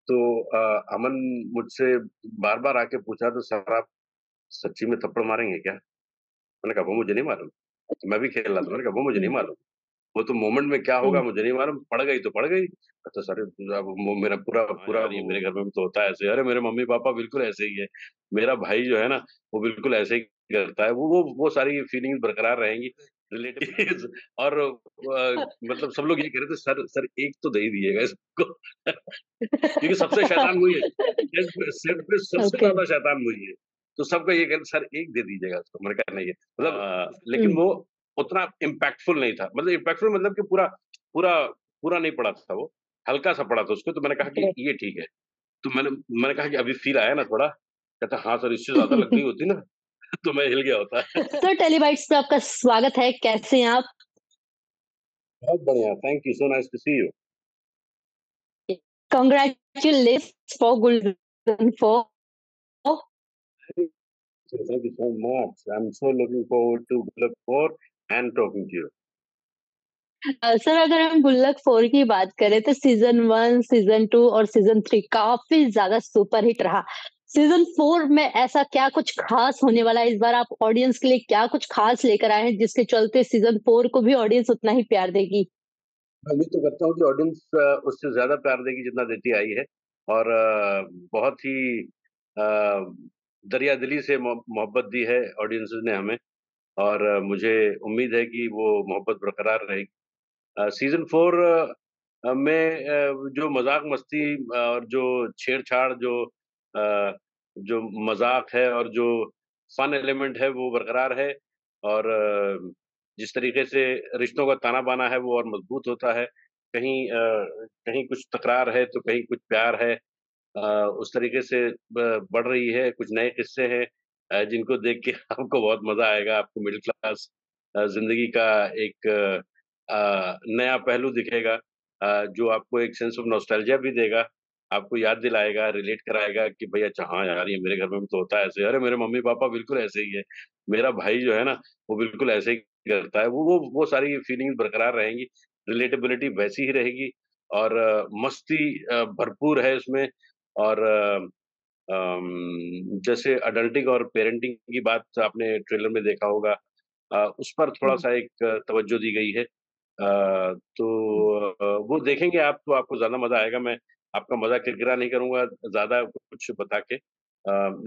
तो अमन मुझसे बार-बार आके पूछा तो सर आप सच्ची में थप्पड़ मारेंगे क्या? मैंने कहा वो मुझे नहीं मालूम। तो मैं भी खेल रहा था, मैंने कहा वो मुझे नहीं मालूम। वो तो मोमेंट में क्या होगा हुँ, मुझे नहीं मालूम, पड़ गई तो पड़ गई। तो सर अब वो मेरा पूरा हाँ पूरा यार, ये मेरे घर में भी तो होता है ऐसे। अरे मेरे मम्मी-पापा बिल्कुल ऐसे ही है। मेरा भाई जो है ना, वो बिल्कुल ऐसे ही करता है। वो सारी फीलिंग्स बरकरार रहेंगी। रिलेटिव और मतलब सब लोग ये कह रहे थे सर सर एक तो दे ही दिएगा इसको। क्योंकि सबसे शैतान वही है। सेट पे सबसे ओके। ज़्यादा शैतान वही है। तो सबका ये कहना सर एक दे दीजिएगा उसको। मैंने कहा नहीं है मतलब लेकिन हुँ, वो उतना इम्पैक्टफुल नहीं था। मतलब इम्पैक्टफुल मतलब कि पूरा पूरा पूरा नहीं पड़ा था वो, हल्का-सा पड़ा था उसको तो मैंने कहा कि ओके। ये ठीक है। तो मैंने कहा कि अभी फ़ील आया ना थोड़ा? कहता हाँ सर इससे ज़्यादा लग गई होती ना तो मैं हिल गया होता। सर टेलीबाइट्स पे आपका स्वागत है, कैसे हैं आप? बहुत बढ़िया, thank you, so nice to see you. Congratulations for golden for Thank you so much. I'm so looking forward to Glug 4 and talking to you. Sir अगर हम गुल्लक 4 की बात करें तो सीज़न 1, सीज़न 2 और सीज़न 3 काफ़ी ज़्यादा सुपरहिट रहा। सीज़न 4 में ऐसा क्या कुछ ख़ास होने वाला है इस बार आप ऑडियंस के लिए क्या कुछ ख़ास लेकर आए हैं जिसके चलते सीज़न 4 को भी ऑडियंस उतना ही प्यार देगी? मैं उम्मीद तो करता हूँ कि ऑडियंस उससे ज़्यादा प्यार देगी जितना देती आई है और बहुत ही दरिया-दिली से मोहब्बत दी है ऑडियंसेस ने हमें और मुझे उम्मीद है कि वो मोहब्बत बरकरार रहेगी। सीज़न 4 में जो मज़ाक-मस्ती और जो छेड़-छाड़ जो मज़ाक है और जो फन एलिमेंट है वो बरकरार है और जिस तरीके से रिश्तों का ताना-बाना है वो और मज़बूत होता है। कहीं कुछ तकरार है तो कहीं कुछ प्यार है। उस तरीके से बढ़ रही है, कुछ नए किस्से हैं जिनको देख के आपको बहुत मज़ा आएगा, आपको मिडल क्लास ज़िंदगी का एक नया पहलू दिखेगा जो आपको एक सेंस ऑफ नॉस्टैल्जिया भी देगा, आपको याद दिलाएगा, रिलेट कराएगा कि भई अच्छा हाँ यार, ये मेरे घर में भी तो होता है ऐसे। अरे मेरे मम्मी-पापा बिल्कुल ऐसे ही है। मेरा भाई जो है ना, वो बिल्कुल ऐसे ही करता है। वो सारी फीलिंग्स बरकरार रहेंगी, रिलेटेबिलिटी वैसी ही रहेगी और मस्ती भरपूर है इसमें और जैसे अडल्टिंग और पेरेंटिंग की बात आपने ट्रेलर में देखा होगा उस पर हुँ। थोड़ा-सा एक तवज्जो दी गई है। वो देखेंगे आप तो आपको ज़्यादा मज़ा आएगा। मैं आपका मज़ा किरकिरा नहीं करूँगा ज़्यादा कुछ बता के।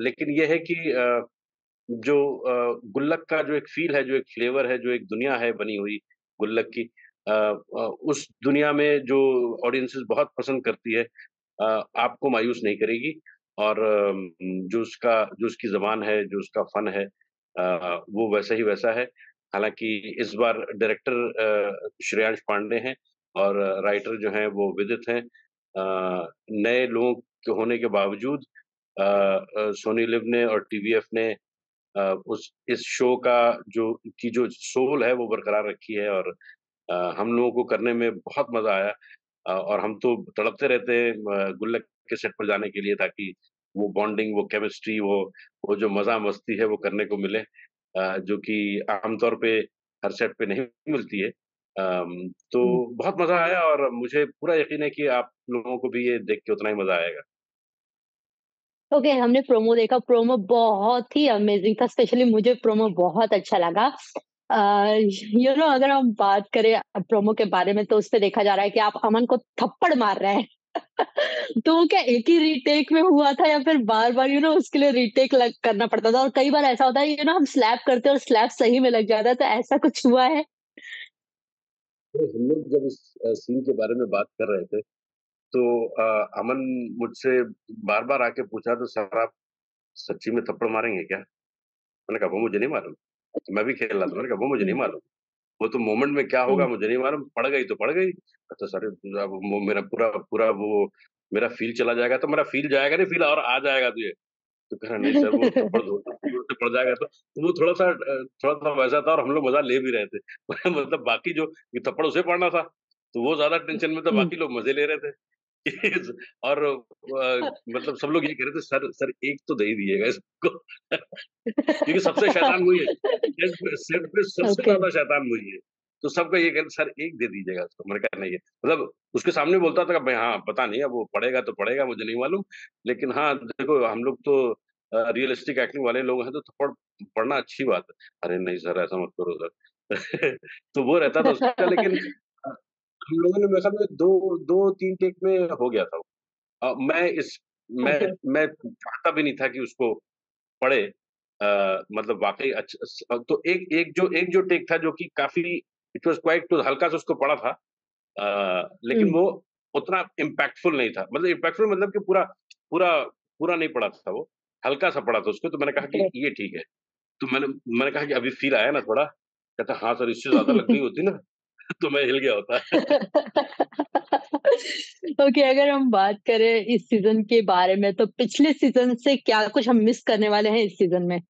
लेकिन ये है कि जो गुल्लक का जो एक फ़ील है, जो एक फ्लेवर है, जो एक दुनिया है बनी हुई गुल्लक की उस दुनिया में जो ऑडियंसेस बहुत पसंद करती है आपको मायूस नहीं करेगी और जो उसकी ज़बान है, जो उसका फ़न है वो वैसा ही वैसा है। हालाँकि इस बार डायरेक्टर श्रेयांश पांडे हैं और राइटर जो हैं वो विदित हैं। नए लोगों के होने के बावजूद सोनी लिव ने और टीवीएफ ने उस इस शो का जो सोल है वो बरकरार रखी है और हम लोगों को करने में बहुत मज़ा आया और हम तो तड़पते रहते हैं गुल्लक के सेट पर जाने के लिए ताकि वो बॉन्डिंग, वो केमिस्ट्री, वो जो मज़ा मस्ती है वो करने को मिले जो कि आम तौर पे हर सेट पे नहीं मिलती है। तो हुँ। बहुत मज़ा आया और मुझे पूरा यकीन है कि आप लोगों को भी ये देख के उतना ही मज़ा आएगा। ओके, हमने प्रोमो देखा, प्रोमो बहुत ही अमेज़िंग था, स्पेशली मुझे प्रोमो बहुत अच्छा लगा। अ, अगर हम बात करें प्रोमो के बारे में तो उसपे देखा जा रहा है कि आप अमन को थप्पड़ मार रहे हैं। तो वो क्या एक ही रीटेक में हुआ था या फिर बार-बार उसके लिए रीटेक लग करना पड़ता था? और कई बार ऐसा होता है हम स्लैप करते हैं और स्लैप सही में लग जाता है, तो ऐसा कुछ हुआ है? तो हम लोग जब इस सीन के बारे में बात कर रहे थे तो अमन मुझसे बार-बार आके पूछा तो सर आप सच्ची में थप्पड़ मारेंगे क्या? मैंने कहा वो मुझे नहीं मालूम। तो मैं भी खेल रहा था, मैंने कहा वो मुझे नहीं हुँ, मालूम। वो तो मोमेंट में क्या होगा हुँ, मुझे नहीं मालूम, पड़ गई तो पड़ गई। तो सर अब वो मेरा पूरा पूरा वो मेरा फ़ील चला जाएगा तो मेरा फ़ील जाएगा नहीं, फ़ील और आ जाएगा तुझे। तो कह रहा नहीं सर वो थप्पड़ ज़ोर से पड़ जाएगा तो वो थोड़ा-सा वैसा था और हम लोग मज़ा ले भी रहे थे। मतलब बाकी जो ये थप्पड़ उसे पड़ना था, तो वो ज़्यादा टेंशन में था, हुँ। बाकी लोग मज़े ले रहे थे। और मतलब सब लोग ये कह रहे थे सर सर एक तो दे ही दिएगा इसको। क्योंकि सबसे शैतान वही है। सेट पे सबसे ओके। ज़्यादा शैतान वही है। तो सबका ये कहना सर 1 दे दीजिएगा उसको। मैंने कहा नहीं है मतलब उसके सामने बोलता था कि भाई हाँ, पता नहीं अब वो पढ़ेगा तो पढ़ेगा मुझे नहीं मालूम। लेकिन हाँ, देखो हम लोग तो रियलिस्टिक एक्टिंग वाले लोग हैं तो पढ़ना अच्छी बात है। अरे नहीं सर ऐसा मत करो सर। तो वो रहता था उसका लेकिन हम लोगों ने मेरे ख्याल में 2-3 टेक में हो गया था वो। मैं इस मैं ओके। मैं चाहता भी नहीं था कि उसको पढ़े मतलब वाक़ई तो एक जो टेक था जो कि काफ़ी इट वाज़ क्वाइट तो हल्का-सा उसको पढ़ा था। लेकिन हुँ, वो उतना इम्पैक्टफुल नहीं था। मतलब इम्पैक्टफुल मतलब कि पूरा पूरा पूरा नहीं पढ़ा था वो, हल्का-सा पढ़ा था उसको तो मैंने कहा कि ओके। ये ठीक है। तो मैंने कहा कि अभी फ़ील आया ना थोड़ा? कहता हाँ सर इससे ज़्यादा लग गई होती ना तो मैं हिल गया होता। ओके, अगर हम बात करें इस सीज़न के बारे में तो पिछले सीज़न से क्या कुछ हम मिस करने वाले हैं इस सीज़न में?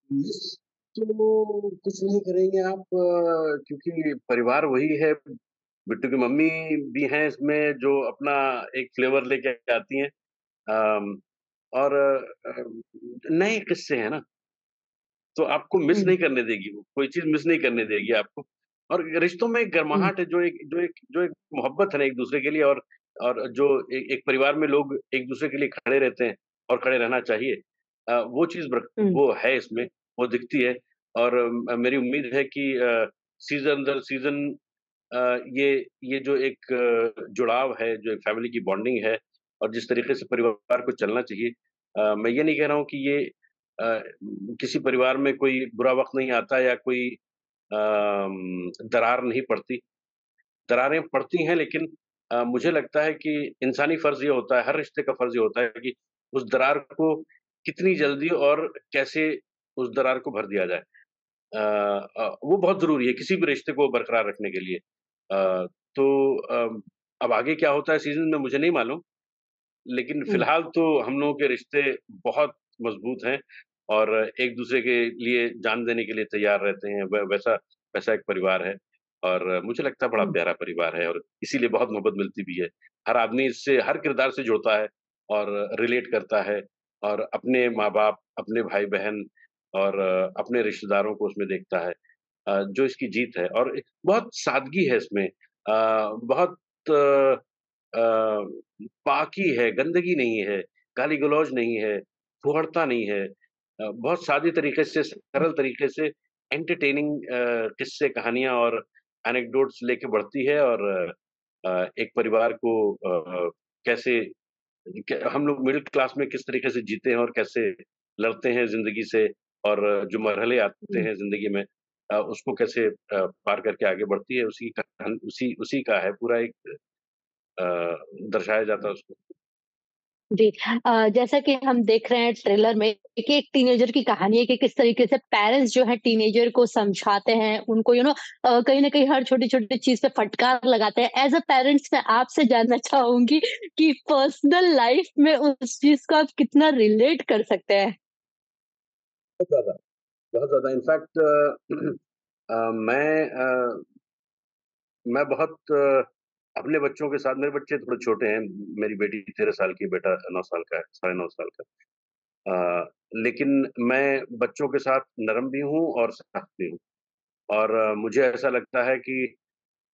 मिस तो कुछ नहीं करेंगे आप क्योंकि परिवार वही है। बिट्टू की मम्मी भी हैं इसमें जो अपना एक फ्लेवर लेके आती हैं। अम, और नए किस्से हैं ना, तो आपको मिस हुँ, नहीं करने देगी वो, कोई चीज़ मिस नहीं करने देगी आपको। और रिश्तों में एक हुँ, गर्माहट है जो एक मोहब्बत है ना एक-दूसरे के लिए और जो एक परिवार में लोग एक-दूसरे के लिए खड़े रहते हैं और खड़े रहना चाहिए। वो चीज़ हुँ, वो है इसमें, वो दिखती है और मेरी उम्मीद है कि सीज़न दर सीज़न ये जो एक जुड़ाव है, जो एक फैमिली की बॉन्डिंग है और जिस तरीके से परिवार को चलना चाहिए मैं ये नहीं कह रहा हूँ कि ये किसी परिवार में कोई बुरा वक़्त नहीं आता या कोई दरार नहीं पड़ती। दरारें पड़ती हैं लेकिन मुझे लगता है कि इंसानी फ़र्ज़ ये होता है, हर रिश्ते का फ़र्ज़ ये होता है कि उस दरार को कितनी जल्दी और कैसे उस दरार को भर दिया जाए। वो बहुत ज़रूरी है किसी भी रिश्ते को बरकरार रखने के लिए। तो अब आगे क्या होता है सीज़न में मुझे नहीं मालूम, लेकिन हुँ, फ़िलहाल तो हम लोगों के रिश्ते बहुत मज़बूत हैं और एक-दूसरे के लिए जान देने के लिए तैयार रहते हैं। वैसा वैसा एक परिवार है और मुझे लगता है बड़ा हुँ, प्यारा परिवार है और इसीलिए बहुत मोहब्बत मिलती भी है। हर आदमी इससे हर किरदार से जुड़ता है और रिलेट करता है और अपने माँ-बाप, अपने भाई-बहन और अपने रिश्तेदारों को उसमें देखता है। जो इसकी जीत है और बहुत सादगी है इसमें बहुत अ, पाकी है, गंदगी नहीं है, गाली-गलौज नहीं है, फुहड़ता नहीं है। बहुत सादी तरीके से, हुँ, सरल तरीके से एंटरटेनिंग किस्से, कहानियाँ और एनेक्डोट्स लेके बढ़ती है और एक परिवार को कैसे हम लोग मिडिल क्लास में किस तरीके से जीते हैं और कैसे लड़ते हैं ज़िंदगी से और जो मरहले आते हुँ। हैं ज़िंदगी में उसको कैसे पार करके आगे बढ़ती है उसी का उसी उसी का है पूरा एक अ, दर्शाया जाता है उसको। जी। जैसा कि हम देख रहे हैं ट्रेलर में कि एक टीनेजर की कहानी है कि किस तरीके से पेरेंट्स जो है टीनेजर को समझाते हैं, उनको कहीं न कहीं हर छोटी-छोटी चीज़ पे फटकार लगाते हैं। एज़ अ पेरेंट्स मैं आपसे जानना चाहूँगी कि पर्सनल लाइफ़ में उस चीज़ को आप कितना रिलेट कर सकते हैं? बहुत ज़्यादा, बहुत ज़्यादा इनफैक्ट मैं बहुत अपने बच्चों के साथ मेरे बच्चे थोड़े छोटे हैं, मेरी बेटी 13 साल की, बेटा 9 साल का है, साढ़े 9 साल का। लेकिन मैं बच्चों के साथ नरम भी हूँ और सख्त भी हूँ और मुझे ऐसा लगता है कि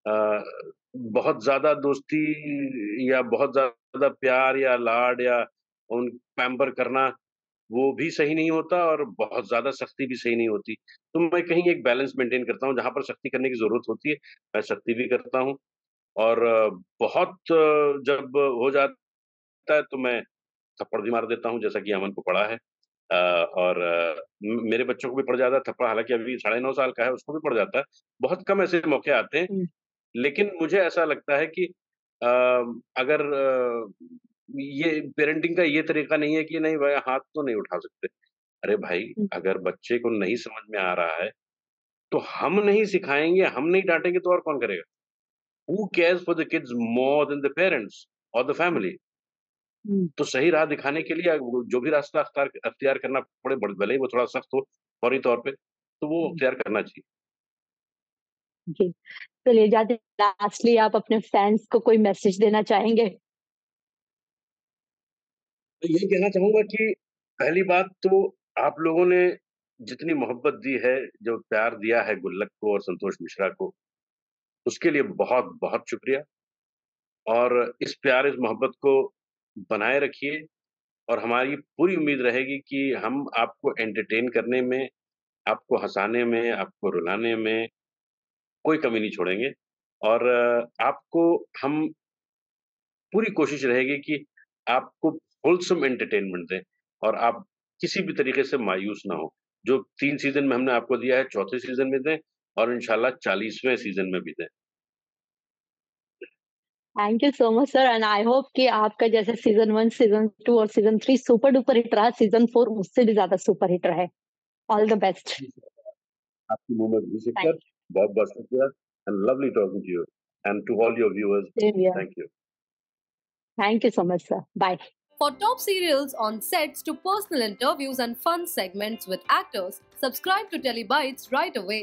अ, बहुत ज़्यादा दोस्ती या बहुत ज़्यादा प्यार या लाड या उन पैम्पर करना, वो भी सही नहीं होता और बहुत ज़्यादा सख्ती भी सही नहीं होती। तो मैं कहीं एक बैलेंस मेंटेन करता हूँ, जहाँ पर सख्ती करने की ज़रूरत होती है, मैं सख्ती भी करता हूँ और बहुत जब हो जाता है तो मैं थप्पड़ भी मार देता हूँ, जैसा कि अमन को पड़ा है। और मेरे बच्चों को भी पड़ जाता है थप्पड़, हालाँकि अभी साढ़े 9 साल का है, उसको भी पड़ जाता है। बहुत कम ऐसे मौके आते हैं, हुँ, लेकिन मुझे ऐसा लगता है कि अगर ये पेरेंटिंग का ये तरीका नहीं है कि नहीं भाई हाथ तो नहीं उठा सकते। अरे भाई, हुँ, अगर बच्चे को नहीं समझ में आ रहा है, तो हम नहीं सिखाएँगे, हम नहीं डाँटेंगे तो और कौन करेगा? Who cares for the kids more than the parents और द फैमिली? हुँ, तो सही राह दिखाने के लिए वो जो भी रास्ता अख्तियार करना पड़े भले ही वो थोड़ा सख्त हो फौरी तौर पे, तो वो हुँ, अख्तियार करना चाहिए। जी। चलिए जाते लास्टली आप अपने फैन्स को कोई मैसेज देना चाहेंगे? तो यही कहना चाहूँगा कि पहली बात तो आप लोगों ने जितनी मोहब्बत दी है, जो प्यार दिया है गुल्लक को और संतोष मिश्रा को, उसके लिए बहुत-बहुत शुक्रिया और इस प्यार, इस मोहब्बत को बनाए रखिए और हमारी पूरी उम्मीद रहेगी कि हम आपको एंटरटेन करने में, आपको हँसाने में, आपको रुलाने में कोई कमी नहीं छोड़ेंगे और आपको हम पूरी कोशिश रहेगी कि आपको होलसम एंटरटेनमेंट दें और आप किसी भी तरीके से मायूस ना हों। जो 3 सीज़न में हमने आपको दिया है, चौथे सीज़न में दें और इंशाल्लाह 40वें सीज़न में भी दें। Thank you so much sir, and I hope कि आपका जैसे सीज़न 1, सीज़न 2 और सीज़न 3 सुपर डुपर हिट रहा, सीज़न 4 उससे भी ज़्यादा सुपर हिट रहे। All the best. आपकी मुँह में घी थैंक शिकर बहुत-बहुत शुक्रिया and lovely talking to you and to all your viewers. You. Same here. Thank you. Thank you so much sir. Bye. For top serials on sets to personal interviews and fun segments with actors, subscribe to Telebytes right away.